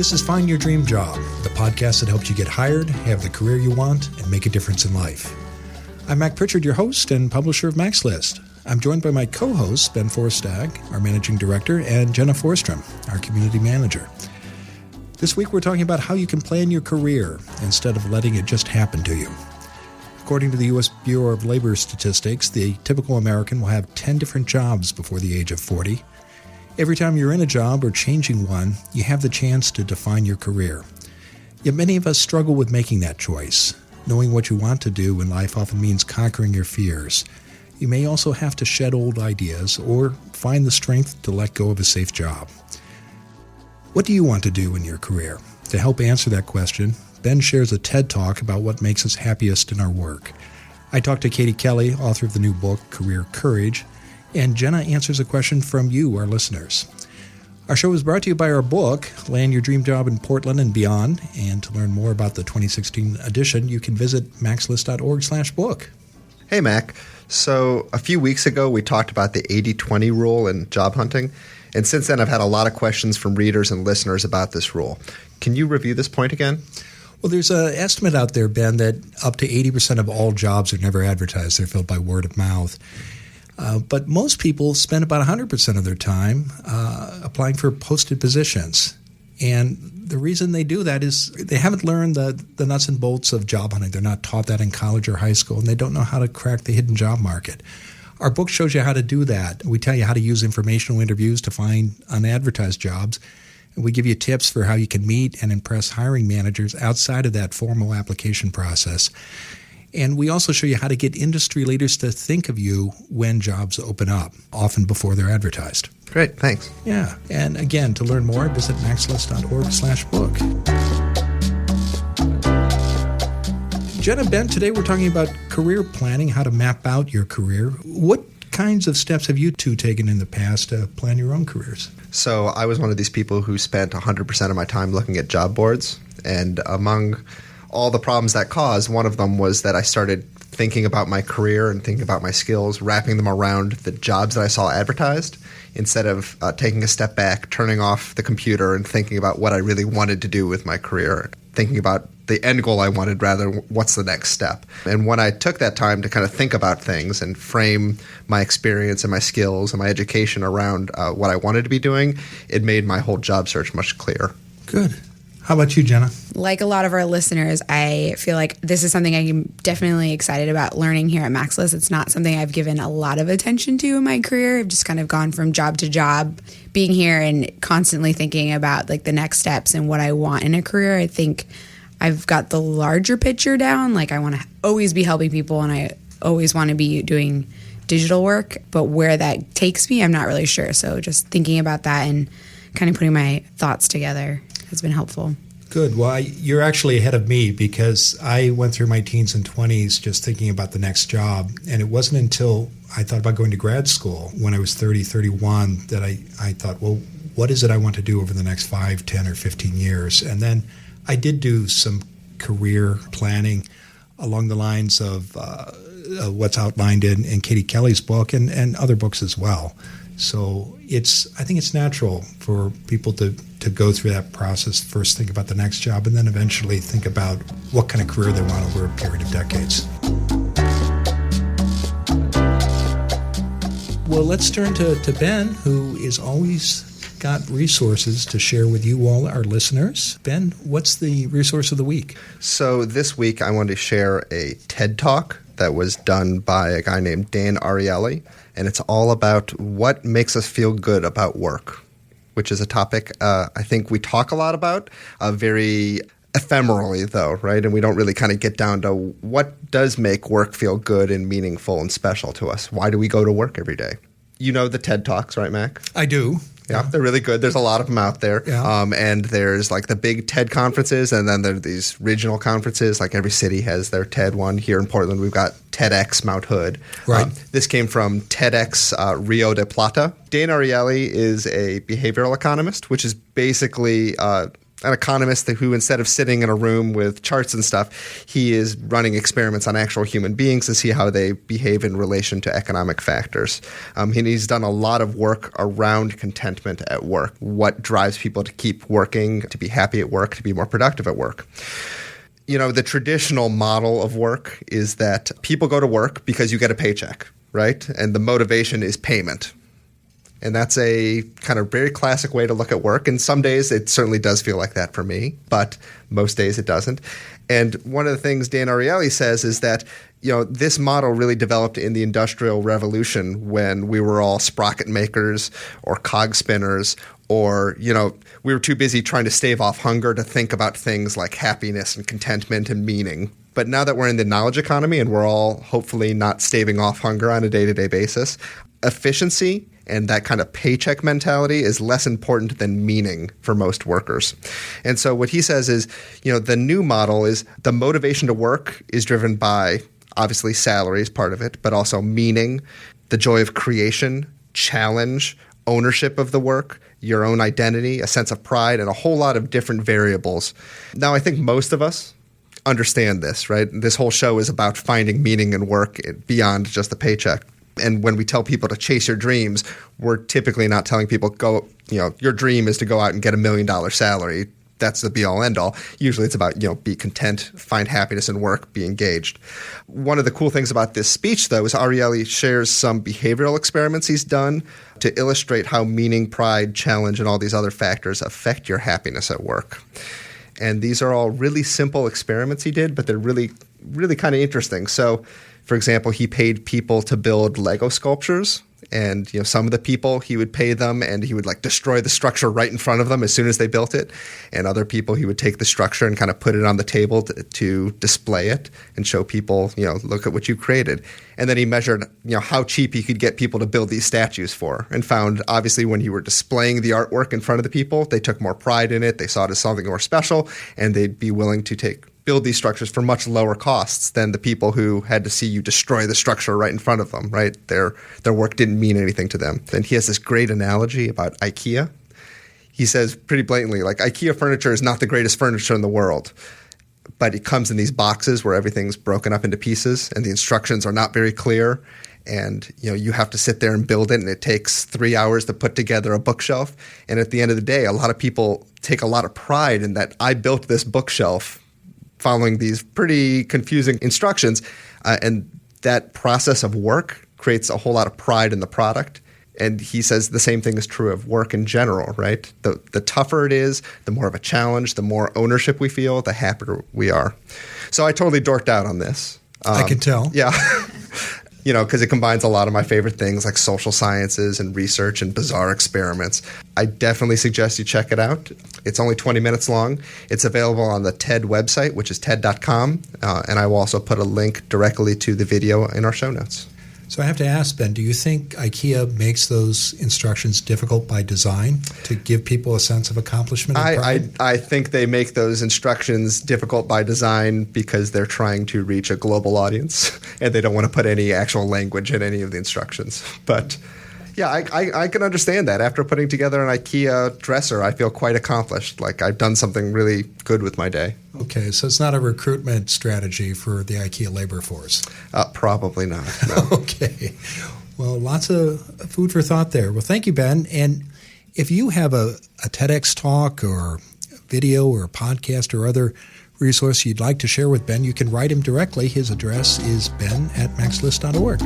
This is Find Your Dream Job, the podcast that helps you get hired, have the career you want, and make a difference in life. I'm Mac Pritchard, your host and publisher of Mac's List. I'm joined by my co-hosts, Ben Forstag, our managing director, and Jenna Forstrom, our community manager. This week we're talking about how you can plan your career instead of letting it just happen to you. According to the U.S. Bureau of Labor Statistics, the typical American will have 10 different jobs before the age of 40. Every time you're in a job or changing one, you have the chance to define your career. Yet many of us struggle with making that choice. Knowing what you want to do in life often means conquering your fears. You may also have to shed old ideas or find the strength to let go of a safe job. What do you want to do in your career? To help answer that question, Ben shares a TED Talk about what makes us happiest in our work. I talked to Katie Kelley, author of the new book, Career Courage, and Jenna answers a question from you, our listeners. Our show is brought to you by our book, Land Your Dream Job in Portland and Beyond. And to learn more about the 2016 edition, you can visit maxlist.org/book. Hey, Mac. So a few weeks ago, we talked about the 80-20 rule in job hunting. And since then, I've had a lot of questions from readers and listeners about this rule. Can you review this point again? Well, there's an estimate out there, Ben, that up to 80% of all jobs are never advertised. They're filled by word of mouth. But most people spend about 100% of their time applying for posted positions. And the reason they do that is they haven't learned the nuts and bolts of job hunting. They're not taught that in college or high school, and they don't know how to crack the hidden job market. Our book shows you how to do that. We tell you how to use informational interviews to find unadvertised jobs. And we give you tips for how you can meet and impress hiring managers outside of that formal application process. And we also show you how to get industry leaders to think of you when jobs open up, often before they're advertised. Great, thanks. Yeah, and again, to learn more, visit maxlist.org/book. Jenna, Ben, today we're talking about career planning, how to map out your career. What kinds of steps have you two taken in the past to plan your own careers? So I was one of these people who spent 100% of my time looking at job boards, and among all the problems that caused, one of them was that I started thinking about my career and thinking about my skills, wrapping them around the jobs that I saw advertised, instead of taking a step back, turning off the computer and thinking about what I really wanted to do with my career, thinking about the end goal I wanted rather than what's the next step. And when I took that time to kind of think about things and frame my experience and my skills and my education around what I wanted to be doing, it made my whole job search much clearer. Good. How about you, Jenna? Like a lot of our listeners, I feel like this is something I'm definitely excited about learning here at Mac's List. It's not something I've given a lot of attention to in my career. I've just kind of gone from job to job, being here and constantly thinking about like the next steps and what I want in a career. I think I've got the larger picture down. Like I want to always be helping people and I always want to be doing digital work. But where that takes me, I'm not really sure. So just thinking about that and kind of putting my thoughts together has been helpful. Good. Well, you're actually ahead of me because I went through my teens and 20s just thinking about the next job. And it wasn't until I thought about going to grad school when I was 30, 31 that I thought, well, what is it I want to do over the next 5, 10, or 15 years? And then I did do some career planning along the lines of what's outlined in Katie Kelley's book and other books as well. So I think it's natural for people to go through that process, first think about the next job, and then eventually think about what kind of career they want over a period of decades. Well, let's turn to Ben, who is always got resources to share with you all, our listeners. Ben, what's the resource of the week? So this week I wanted to share a TED Talk that was done by a guy named Dan Ariely, and it's all about what makes us feel good about work, which is a topic I think we talk a lot about, very ephemerally though, right? And we don't really kind of get down to what does make work feel good and meaningful and special to us. Why do we go to work every day? You know the TED Talks, right, Mac? I do. Yeah, they're really good. There's a lot of them out there. Yeah. And there's like the big TED conferences, and then there are these regional conferences. Like every city has their TED one. Here in Portland, we've got TEDx Mount Hood. Right. This came from TEDx Rio de Plata. Dan Ariely is a behavioral economist, which is basically an economist who, instead of sitting in a room with charts and stuff, he is running experiments on actual human beings to see how they behave in relation to economic factors. And he's done a lot of work around contentment at work, what drives people to keep working, to be happy at work, to be more productive at work. The traditional model of work is that people go to work because you get a paycheck, right? And the motivation is payment. And that's a kind of very classic way to look at work. And some days it certainly does feel like that for me, but most days it doesn't. And one of the things Dan Ariely says is that, this model really developed in the Industrial Revolution when we were all sprocket makers or cog spinners, or, we were too busy trying to stave off hunger to think about things like happiness and contentment and meaning. But now that we're in the knowledge economy and we're all hopefully not staving off hunger on a day-to-day basis, efficiency and that kind of paycheck mentality is less important than meaning for most workers. And so what he says is, the new model is the motivation to work is driven by, obviously, salary is part of it, but also meaning, the joy of creation, challenge, ownership of the work, your own identity, a sense of pride, and a whole lot of different variables. Now, I think most of us understand this, right? This whole show is about finding meaning in work beyond just the paycheck. And when we tell people to chase your dreams, we're typically not telling people, your dream is to go out and get $1 million salary. That's the be-all, end-all. Usually it's about, be content, find happiness in work, be engaged. One of the cool things about this speech, though, is Ariely shares some behavioral experiments he's done to illustrate how meaning, pride, challenge, and all these other factors affect your happiness at work. And these are all really simple experiments he did, but they're really, really kind of interesting. So, for example, he paid people to build Lego sculptures. And, some of the people he would pay them and he would destroy the structure right in front of them as soon as they built it. And other people he would take the structure and kind of put it on the table to display it and show people, look at what you created. And then he measured, how cheap he could get people to build these statues for, and found, obviously, when you were displaying the artwork in front of the people, they took more pride in it. They saw it as something more special, and they'd be willing to build these structures for much lower costs than the people who had to see you destroy the structure right in front of them, right? Their work didn't mean anything to them. And he has this great analogy about IKEA. He says pretty blatantly, IKEA furniture is not the greatest furniture in the world, but it comes in these boxes where everything's broken up into pieces and the instructions are not very clear. And, you have to sit there and build it, and it takes 3 hours to put together a bookshelf. And at the end of the day, a lot of people take a lot of pride in that I built this bookshelf following these pretty confusing instructions. And that process of work creates a whole lot of pride in the product. And he says the same thing is true of work in general, right? The tougher it is, the more of a challenge, the more ownership we feel, the happier we are. So I totally dorked out on this. I can tell. Yeah. Because it combines a lot of my favorite things like social sciences and research and bizarre experiments. I definitely suggest you check it out. It's only 20 minutes long. It's available on the TED website, which is TED.com. And I will also put a link directly to the video in our show notes. So I have to ask, Ben, do you think IKEA makes those instructions difficult by design to give people a sense of accomplishment and pride? I think they make those instructions difficult by design because they're trying to reach a global audience and they don't want to put any actual language in any of the instructions. But yeah, I can understand that. After putting together an IKEA dresser, I feel quite accomplished. I've done something really good with my day. Okay, so it's not a recruitment strategy for the IKEA labor force? Probably not, no. Okay. Well, lots of food for thought there. Well, thank you, Ben. And if you have a TEDx talk or video or podcast or other resource you'd like to share with Ben, you can write him directly. His address is ben@maxlist.org.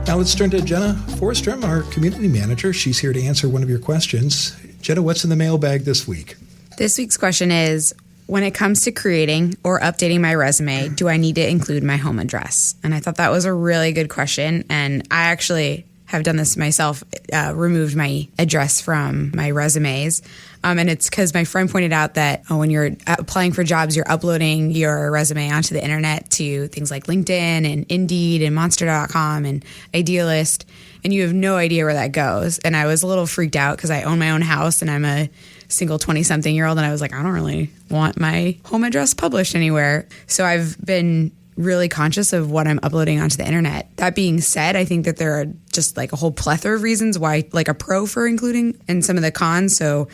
Now let's turn to Jenna Forstrom, our community manager. She's here to answer one of your questions. Jenna, what's in the mailbag this week? This week's question is, when it comes to creating or updating my resume, do I need to include my home address? And I thought that was a really good question. And I actually have done this myself, removed my address from my resumes. And it's because my friend pointed out that when you're applying for jobs, you're uploading your resume onto the internet to things like LinkedIn and Indeed and Monster.com and Idealist, and you have no idea where that goes. And I was a little freaked out because I own my own house and I'm a single 20-something-year-old, and I was like, I don't really want my home address published anywhere. So I've been really conscious of what I'm uploading onto the internet. That being said, I think that there are just a whole plethora of reasons why, a pro for including, and some of the cons. So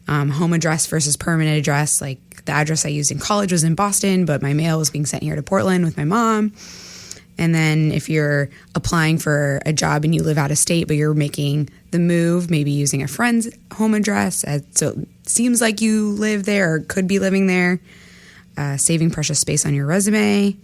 home address versus permanent address. Like the address I used in college was in Boston, but my mail was being sent here to Portland with my mom. And then if you're applying for a job and you live out of state, but you're making the move, maybe using a friend's home address, so it seems like you live there or could be living there, saving precious space on your resume,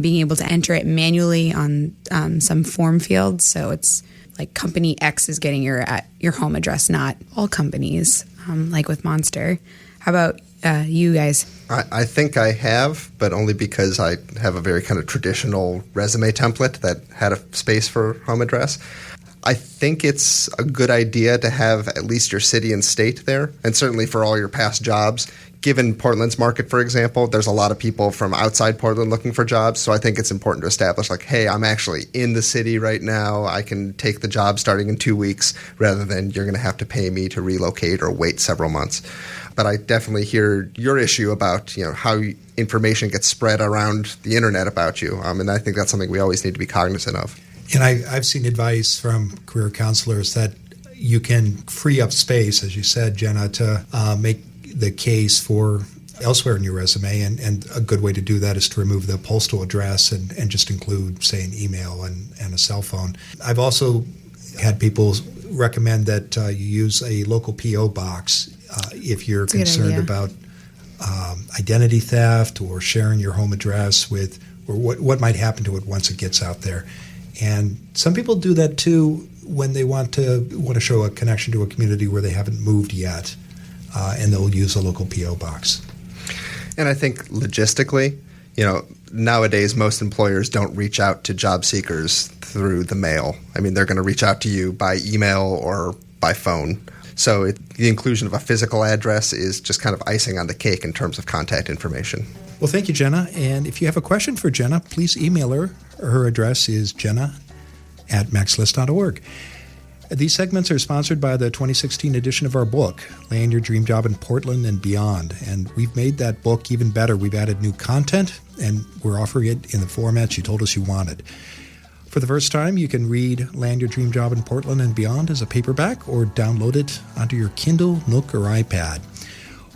being able to enter it manually on some form fields. So it's like company X is getting your home address, not all companies, like with Monster. How about you guys? I think I have, but only because I have a very kind of traditional resume template that had a space for home address. I think it's a good idea to have at least your city and state there, and certainly for all your past jobs. Given Portland's market, for example, there's a lot of people from outside Portland looking for jobs, so I think it's important to establish, like, hey, I'm actually in the city right now. I can take the job starting in 2 weeks rather than you're going to have to pay me to relocate or wait several months. But I definitely hear your issue about, how information gets spread around the internet about you, and I think that's something we always need to be cognizant of. And I've seen advice from career counselors that you can free up space, as you said, Jenna, to make the case for elsewhere in your resume. And a good way to do that is to remove the postal address and just include, say, an email and a cell phone. I've also had people recommend that you use a local P.O. box if you're concerned about identity theft or sharing your home address with, or what might happen to it once it gets out there. And some people do that too when they want to show a connection to a community where they haven't moved yet, and they'll use a local P.O. box. And I think logistically, nowadays most employers don't reach out to job seekers through the mail. I mean, they're going to reach out to you by email or by phone. So the inclusion of a physical address is just kind of icing on the cake in terms of contact information. Well, thank you, Jenna. And if you have a question for Jenna, please email her. Her address is jenna@maxlist.org. These segments are sponsored by the 2016 edition of our book, Land Your Dream Job in Portland and Beyond. And we've made that book even better. We've added new content, and we're offering it in the formats you told us you wanted. For the first time, you can read Land Your Dream Job in Portland and Beyond as a paperback or download it onto your Kindle, Nook, or iPad.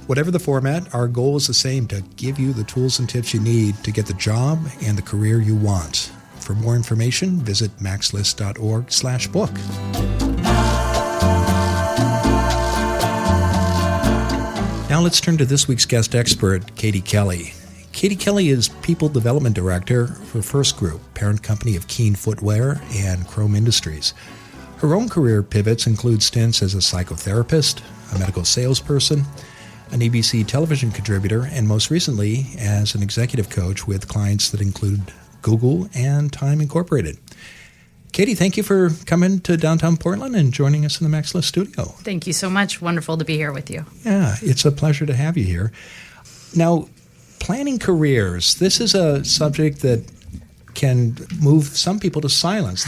Whatever the format, our goal is the same, to give you the tools and tips you need to get the job and the career you want. For more information, visit maxlist.org/book. Now let's turn to this week's guest expert, Katie Kelley. Katie Kelley is People Development Director for First Group, parent company of Keen Footwear and Chrome Industries. Her own career pivots include stints as a psychotherapist, a medical salesperson, an ABC television contributor, and most recently as an executive coach with clients that include Google and Time Incorporated. Katie, thank you for coming to downtown Portland and joining us in the Max List studio. Thank you so much. Wonderful to be here with you. Yeah, it's a pleasure to have you here. Now, planning careers, this is a subject that can move some people to silence.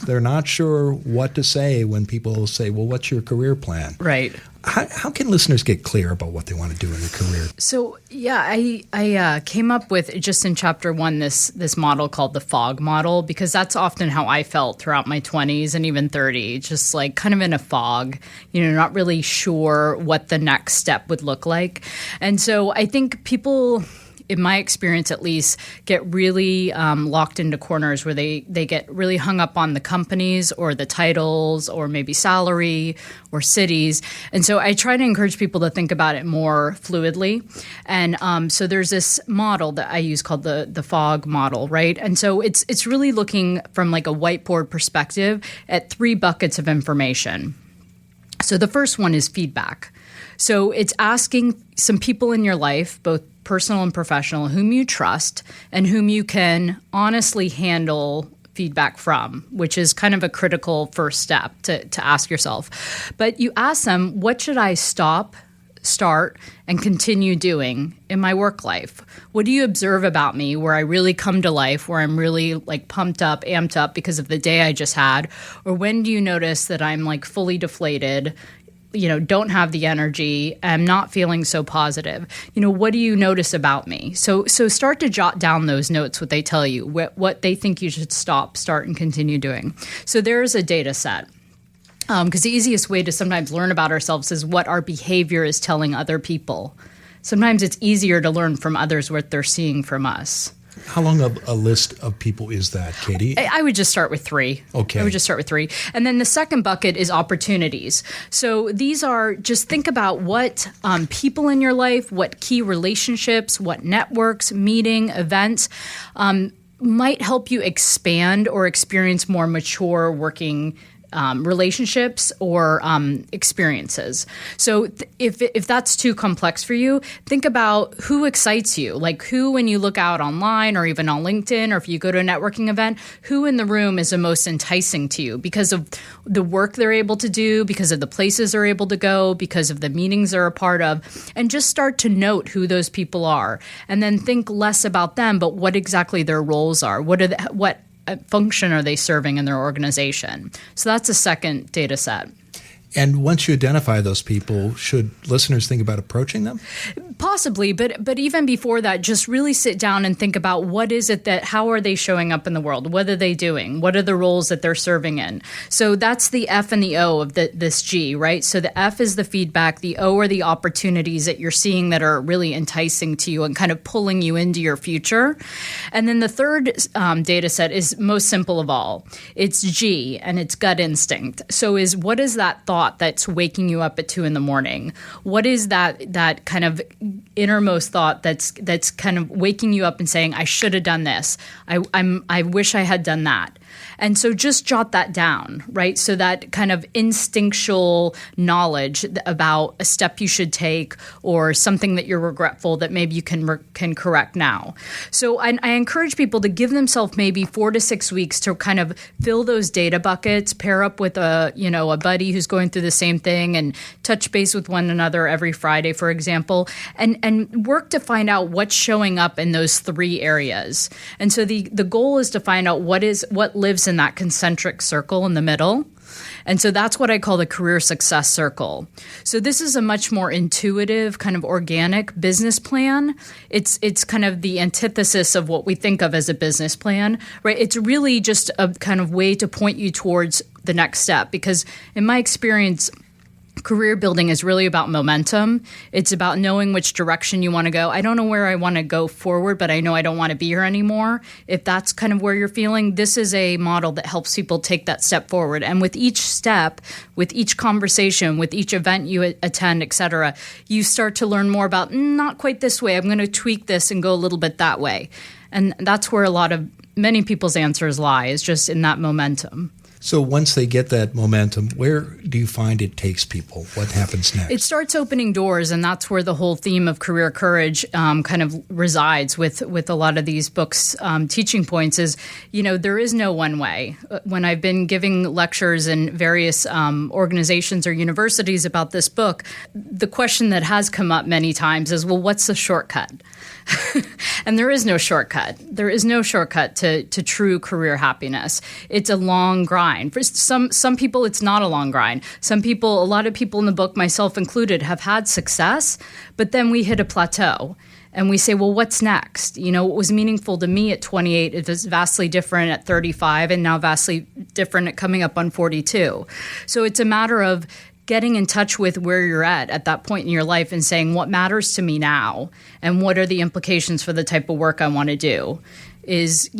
They're not sure what to say when people say, well, what's your career plan? Right. How can listeners get clear about what they want to do in their career? So, yeah, I came up with, just in chapter 1, this model called the fog model, because that's often how I felt throughout my 20s and even 30, just like kind of in a fog, not really sure what the next step would look like. And so I think people, in my experience at least, get really locked into corners where they get really hung up on the companies or the titles or maybe salary or cities. And so I try to encourage people to think about it more fluidly. And so there's this model that I use called the fog model, right? And so it's really looking from like a whiteboard perspective at 3 buckets of information. So the first one is feedback. So it's asking some people in your life, both personal and professional, whom you trust and whom you can honestly handle feedback from, which is kind of a critical first step to ask yourself. But you ask them, what should I stop, start, and continue doing in my work life? What do you observe about me where I really come to life, where I'm really like pumped up, amped up because of the day I just had? Or when do you notice that I'm like fully deflated, don't have the energy, I'm not feeling so positive? What do you notice about me? So start to jot down those notes, what they tell you, what they think you should stop, start, and continue doing. So there's a data set. Because the easiest way to sometimes learn about ourselves is what our behavior is telling other people. Sometimes it's easier to learn from others what they're seeing from us. How long of a list of people is that, Katie? I would just start with 3. Okay. I would just start with 3. And then the second bucket is opportunities. So these are, just think about what people in your life, what key relationships, what networks, meeting, events might help you expand or experience more mature working relationships or experiences. So if that's too complex for you, think about who excites you. Like who, when you look out online or even on LinkedIn, or if you go to a networking event, who in the room is the most enticing to you because of the work they're able to do, because of the places they're able to go, because of the meetings they're a part of, and just start to note who those people are. And then think less about them, but what exactly their roles are. What function are they serving in their organization? So that's a second data set. And once you identify those people, should listeners think about approaching them? Possibly, but even before that, just really sit down and think about what is it how are they showing up in the world? What are they doing? What are the roles that they're serving in? So that's the F and the O of this G, right? So the F is the feedback, the O are the opportunities that you're seeing that are really enticing to you and kind of pulling you into your future. And then the third data set is most simple of all. It's G, and it's gut instinct. So what is that thought that's waking you up at 2 a.m? What is that kind of innermost thought that's kind of waking you up and saying, I should have done this. I wish I had done that. And so just jot that down, right? So that kind of instinctual knowledge about a step you should take or something that you're regretful that maybe you can correct now. So I encourage people to give themselves maybe 4 to 6 weeks to kind of fill those data buckets, pair up with a buddy who's going through the same thing and touch base with one another every Friday, for example, and work to find out what's showing up in those 3 areas. And so the goal is to find out what lives in that concentric circle in the middle. And so that's what I call the career success circle. So this is a much more intuitive, kind of organic business plan. It's kind of the antithesis of what we think of as a business plan, right? It's really just a kind of way to point you towards the next step. Because in my experience, career building is really about momentum. It's about knowing which direction you want to go. I don't know where I want to go forward, but I know I don't want to be here anymore. If that's kind of where you're feeling, this is a model that helps people take that step forward. And with each step, with each conversation, with each event you attend, et cetera, you start to learn more about not quite this way. I'm going to tweak this and go a little bit that way. And that's where many people's answers lie, is just in that momentum. So once they get that momentum, where do you find it takes people? What happens next? It starts opening doors, and that's where the whole theme of career courage kind of resides with a lot of these books' teaching points is, there is no one way. When I've been giving lectures in various organizations or universities about this book, the question that has come up many times is, well, what's the shortcut? And there is no shortcut. There is no shortcut to true career happiness. It's a long grind. For some people, it's not a long grind. A lot of people in the book, myself included, have had success, but then we hit a plateau. And we say, well, what's next? What was meaningful to me at 28 is vastly different at 35 and now vastly different at coming up on 42. So it's a matter of getting in touch with where you're at that point in your life and saying, what matters to me now? And what are the implications for the type of work I want to do? Is,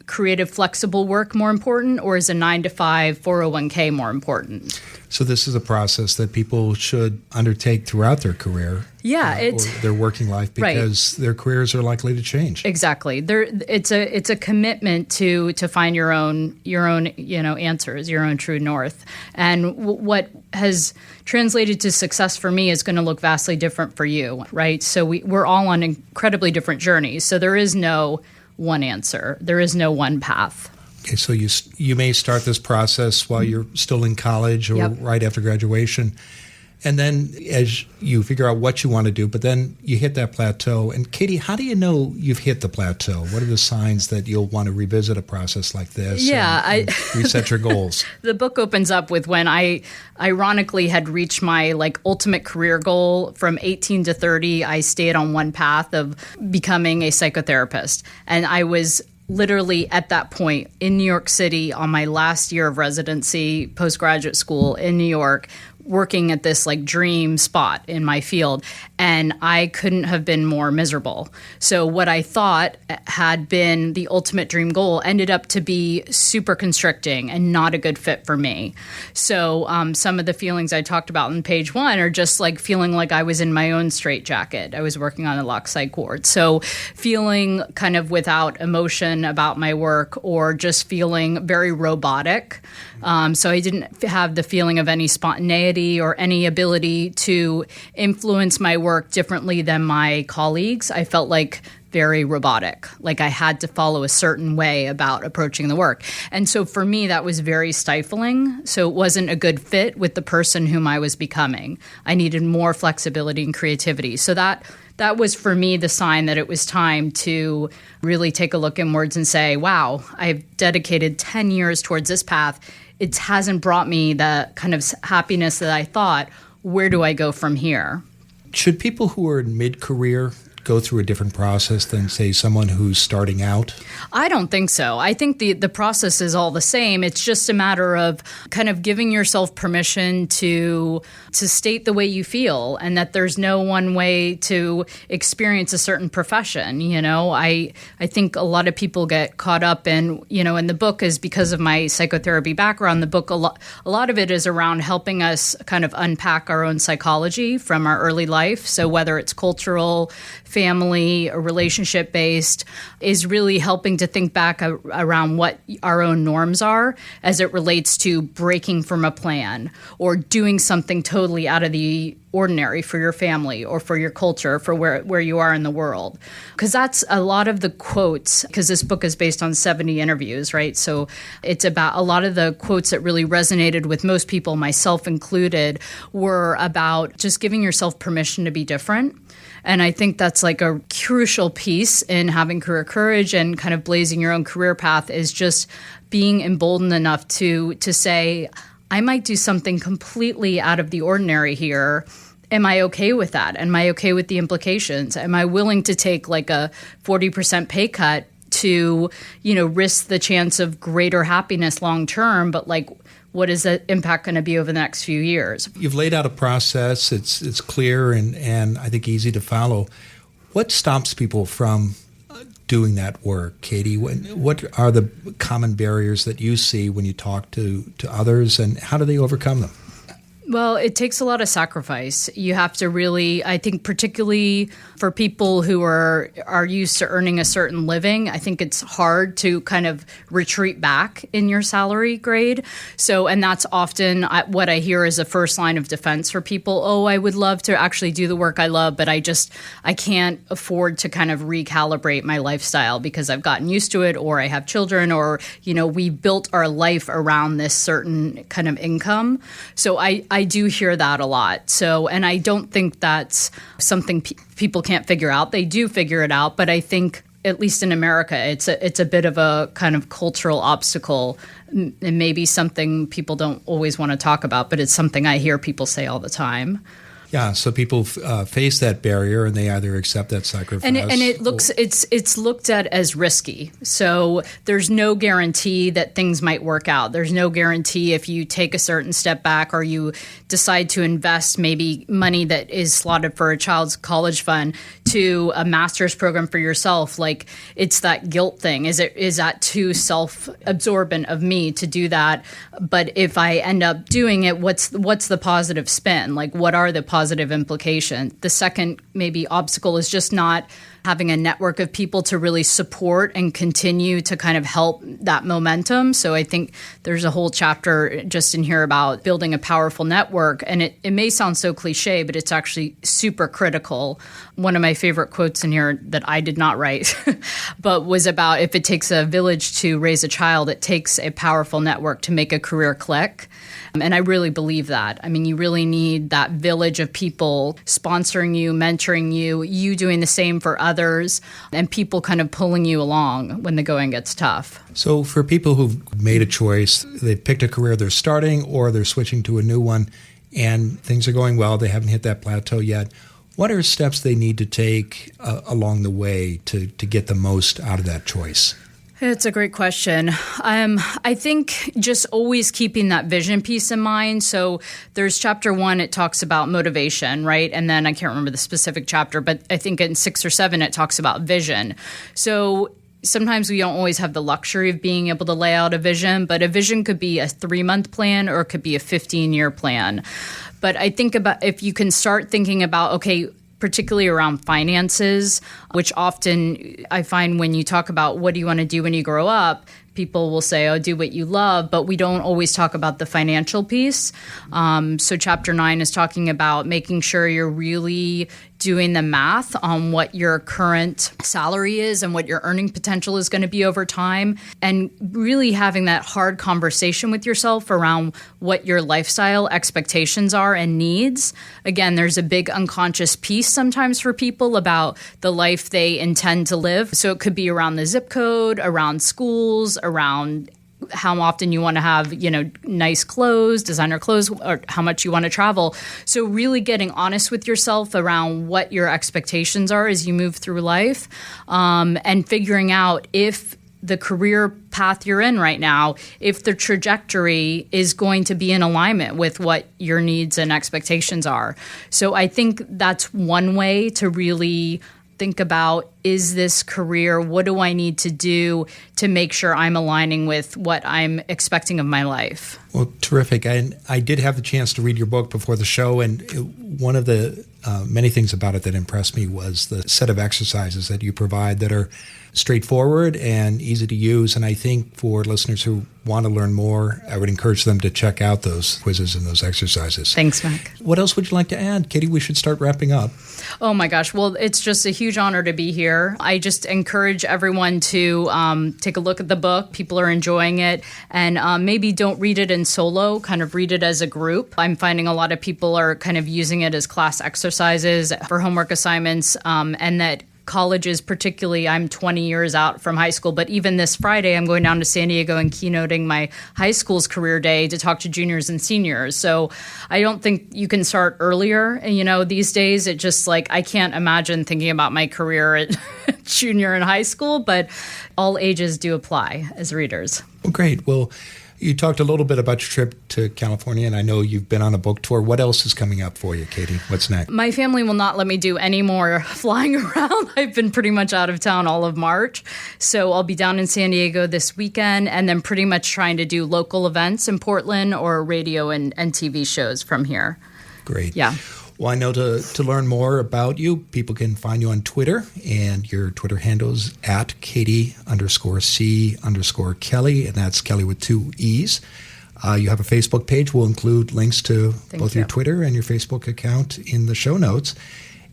creative, flexible work more important, or is a 9-to-5 401k more important? So this is a process that people should undertake throughout their career. Yeah, or their working life, because their careers are likely to change. Exactly. It's a commitment to find your own answers, your own true north. And what has translated to success for me is going to look vastly different for you, right? So we're all on incredibly different journeys. So there is no one answer. There is no one path. Okay, so you may start this process while you're still in college or right after graduation. And then as you figure out what you want to do, but then you hit that plateau. And Katie, how do you know you've hit the plateau? What are the signs that you'll want to revisit a process like this and reset your goals? The book opens up with when I ironically had reached my ultimate career goal. From 18 to 30, I stayed on one path of becoming a psychotherapist. And I was literally at that point in New York City on my last year of residency, postgraduate school in New York, working at this like dream spot in my field, and I couldn't have been more miserable. So what I thought had been the ultimate dream goal ended up to be super constricting and not a good fit for me. So some of the feelings I talked about in page 1 are just like feeling like I was in my own straitjacket. I was working on a lock psych ward. So feeling kind of without emotion about my work, or just feeling very robotic. So I didn't have the feeling of any spontaneity or any ability to influence my work differently than my colleagues. I felt like very robotic, like I had to follow a certain way about approaching the work. And so for me, that was very stifling. So it wasn't a good fit with the person whom I was becoming. I needed more flexibility and creativity. So that was for me the sign that it was time to really take a look inwards and say, wow, I've dedicated 10 years towards this path. It hasn't brought me the kind of happiness that I thought. Where do I go from here? Should people who are in mid-career go through a different process than, say, someone who's starting out? I don't think so. I think the process is all the same. It's just a matter of kind of giving yourself permission to state the way you feel, and that there's no one way to experience a certain profession. You know, I think a lot of people get caught up in, you know, and the book is because of my psychotherapy background. The book, a lot of it is around helping us kind of unpack our own psychology from our early life. So whether it's cultural, family, or relationship-based, is really helping to think back around what our own norms are as it relates to breaking from a plan or doing something totally out of the ordinary for your family or for your culture, for where you are in the world. Because that's a lot of the quotes, because this book is based on 70 interviews, right? So it's about a lot of the quotes that really resonated with most people, myself included, were about just giving yourself permission to be different. And I think that's like a crucial piece in having career courage and kind of blazing your own career path, is just being emboldened enough to say, I might do something completely out of the ordinary here. Am I okay with that? Am I okay with the implications? Am I willing to take like a 40% pay cut to, you know, risk the chance of greater happiness long term, but like, what is the impact going to be over the next few years? You've laid out a process. It's clear and I think easy to follow. What stops people from doing that work, Katie? What are the common barriers that you see when you talk to others, and how do they overcome them? Well, it takes a lot of sacrifice. You have to really, I think, particularly for people who are used to earning a certain living, I think it's hard to kind of retreat back in your salary grade. So, and that's often what I hear is the first line of defense for people. Oh, I would love to actually do the work I love, but I can't afford to kind of recalibrate my lifestyle because I've gotten used to it, or I have children, or, you know, we built our life around this certain kind of income. So I do hear that a lot. So, and I don't think that's something people can't figure out. They do figure it out, but I think, at least in America, it's a bit of a kind of cultural obstacle, and maybe something people don't always want to talk about, but it's something I hear people say all the time. Yeah, so people face that barrier, and they either accept that sacrifice, and it's looked at as risky. So there's no guarantee that things might work out. There's no guarantee if you take a certain step back, or you decide to invest maybe money that is slotted for a child's college fund to a master's program for yourself. Like, it's that guilt thing. Is that too self-absorbent of me to do that? But if I end up doing it, what's the positive spin? Like, what are the positive implications? The second maybe obstacle is just not having a network of people to really support and continue to kind of help that momentum. So I think there's a whole chapter just in here about building a powerful network. And it may sound so cliche, but it's actually super critical. One of my favorite quotes in here that I did not write, but was about, if it takes a village to raise a child, it takes a powerful network to make a career click. And I really believe that. I mean, you really need that village of people sponsoring you, mentoring you doing the same for others, and people kind of pulling you along when the going gets tough. So for people who've made a choice, they've picked a career they're starting or they're switching to a new one, and things are going well, they haven't hit that plateau yet, what are steps they need to take along the way to get the most out of that choice? It's a great question. I think just always keeping that vision piece in mind. So there's chapter 1, it talks about motivation, right? And then I can't remember the specific chapter, but I think in 6 or 7, it talks about vision. So sometimes we don't always have the luxury of being able to lay out a vision, but a vision could be a 3-month plan or it could be a 15-year plan. But I think about if you can start thinking about, okay, particularly around finances, which often I find when you talk about what do you want to do when you grow up, people will say, oh, do what you love, but we don't always talk about the financial piece. So chapter 9 is talking about making sure you're really doing the math on what your current salary is and what your earning potential is going to be over time, and really having that hard conversation with yourself around what your lifestyle expectations are and needs. Again, there's a big unconscious piece sometimes for people about the life they intend to live. So it could be around the zip code, around schools, around how often you want to have, nice clothes, designer clothes, or how much you want to travel. So really getting honest with yourself around what your expectations are as you move through life, and figuring out if the career path you're in right now, if the trajectory is going to be in alignment with what your needs and expectations are. So I think that's one way to really think about, is this career, what do I need to do to make sure I'm aligning with what I'm expecting of my life? Well, terrific. I did have the chance to read your book before the show, and one of the many things about it that impressed me was the set of exercises that you provide that are straightforward and easy to use. And I think for listeners who want to learn more, I would encourage them to check out those quizzes and those exercises. Thanks, Mac. What else would you like to add? Katie, we should start wrapping up. Oh my gosh. Well, it's just a huge honor to be here. I just encourage everyone to take a look at the book. People are enjoying it. And maybe don't read it in solo, kind of read it as a group. I'm finding a lot of people are kind of using it as class exercises for homework assignments, and that colleges, particularly, I'm 20 years out from high school, but even this Friday, I'm going down to San Diego and keynoting my high school's career day to talk to juniors and seniors. So I don't think you can start earlier. And, these days, it just I can't imagine thinking about my career at junior and high school, but all ages do apply as readers. Well, great. Well, you talked a little bit about your trip to California, and I know you've been on a book tour. What else is coming up for you, Katie? What's next? My family will not let me do any more flying around. I've been pretty much out of town all of March. So I'll be down in San Diego this weekend, and then pretty much trying to do local events in Portland or radio and TV shows from here. Great. Yeah. Well, I know to learn more about you, people can find you on Twitter, and your Twitter handle is at Katie_C_Kelley, and that's Kelly with 2 E's. You have a Facebook page. We'll include links to both your Twitter and your Facebook account in the show notes.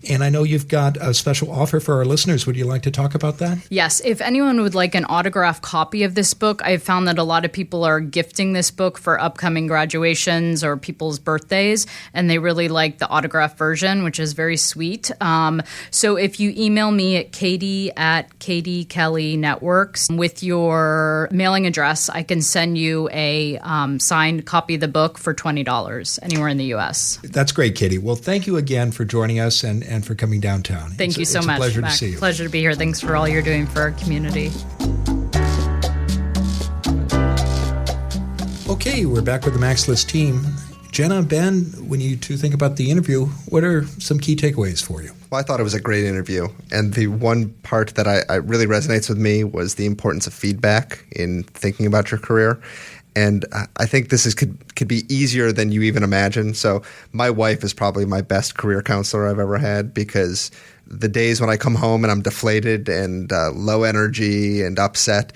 And I know you've got a special offer for our listeners. Would you like to talk about that? Yes. If anyone would like an autographed copy of this book, I've found that a lot of people are gifting this book for upcoming graduations or people's birthdays, and they really like the autographed version, which is very sweet. So if you email me at Katie Kelley Networks with your mailing address, I can send you a signed copy of the book for $20 anywhere in the U.S. That's great, Katie. Well, thank you again for joining us and for coming downtown. Thank you so much. It's a pleasure Mac. to see you. Pleasure to be here. Thanks for all you're doing for our community. Okay, we're back with the Max List team. Jenna, Ben, when you two think about the interview, what are some key takeaways for you? Well, I thought it was a great interview. And the one part that I really resonates with me was the importance of feedback in thinking about your career. And I think this could be easier than you even imagine. So my wife is probably my best career counselor I've ever had, because the days when I come home and I'm deflated and low energy and upset,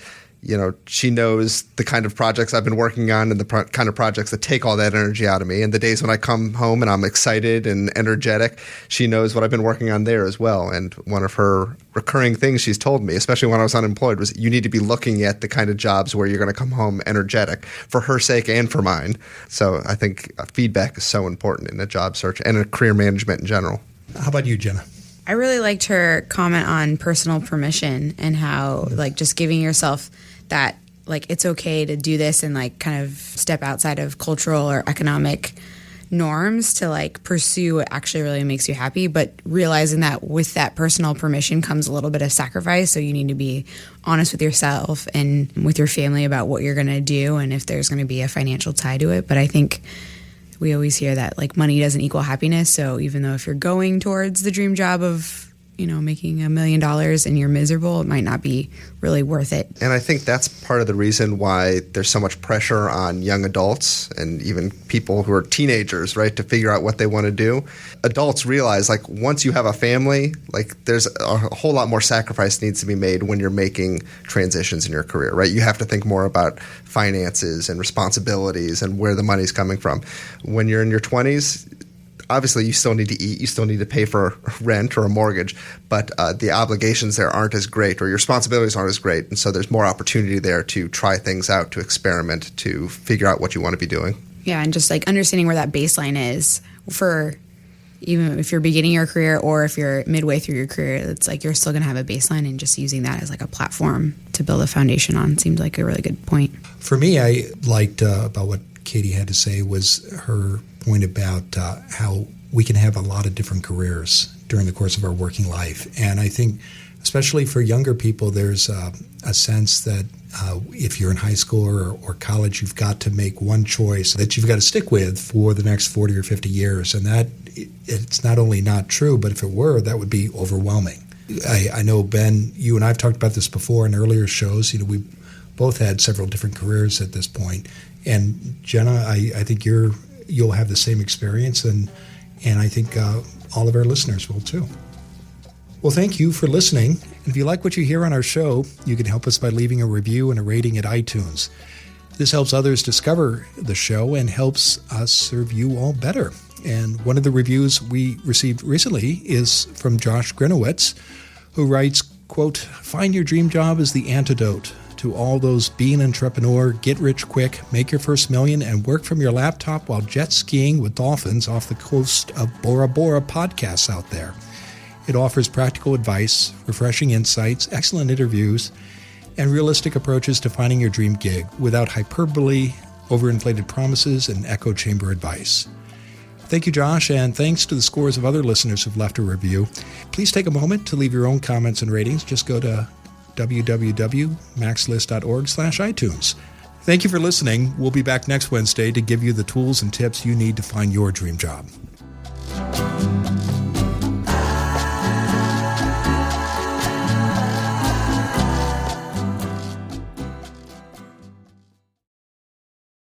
she knows the kind of projects I've been working on and the kind of projects that take all that energy out of me. And the days when I come home and I'm excited and energetic, she knows what I've been working on there as well. And one of her recurring things she's told me, especially when I was unemployed, was you need to be looking at the kind of jobs where you're going to come home energetic for her sake and for mine. So I think feedback is so important in a job search and in career management in general. How about you, Jenna? I really liked her comment on personal permission and how just giving yourself that it's okay to do this and kind of step outside of cultural or economic norms to like pursue what actually really makes you happy, but realizing that with that personal permission comes a little bit of sacrifice. So you need to be honest with yourself and with your family about what you're going to do and if there's going to be a financial tie to it. But I think we always hear that like money doesn't equal happiness. So even though if you're going towards the dream job of, you know, making $1 million and you're miserable, it might not be really worth it. And I think that's part of the reason why there's so much pressure on young adults and even people who are teenagers, right, to figure out what they want to do. Adults realize, like, once you have a family, like, there's a whole lot more sacrifice needs to be made when you're making transitions in your career, right? You have to think more about finances and responsibilities and where the money's coming from. When you're in your 20s, obviously, you still need to eat, you still need to pay for rent or a mortgage, but the obligations there aren't as great or your responsibilities aren't as great. And so there's more opportunity there to try things out, to experiment, to figure out what you want to be doing. Yeah, and just like understanding where that baseline is for even if you're beginning your career or if you're midway through your career, it's like you're still going to have a baseline, and just using that as like a platform to build a foundation on seemed like a really good point. For me, I liked about what Katie had to say was her point about how we can have a lot of different careers during the course of our working life. And I think, especially for younger people, there's a sense that if you're in high school or college, you've got to make one choice that you've got to stick with for the next 40 or 50 years. And that it's not only not true, but if it were, that would be overwhelming. I know, Ben, you and I have talked about this before in earlier shows. You know, we both had several different careers at this point. And Jenna, I think you'll have the same experience, and I think all of our listeners will too. Well, thank you for listening. And if you like what you hear on our show, you can help us by leaving a review and a rating at iTunes. This helps others discover the show and helps us serve you all better. And one of the reviews we received recently is from Josh Grinowitz, who writes, quote, "Find your dream job is the antidote to all those be an entrepreneur, get rich quick, make your first million, and work from your laptop while jet skiing with dolphins off the coast of Bora Bora podcasts out there. It offers practical advice, refreshing insights, excellent interviews, and realistic approaches to finding your dream gig without hyperbole, overinflated promises, and echo chamber advice." Thank you, Josh, and thanks to the scores of other listeners who've left a review. Please take a moment to leave your own comments and ratings. Just go to www.maxlist.org/iTunes. Thank you for listening. We'll be back next Wednesday to give you the tools and tips you need to find your dream job.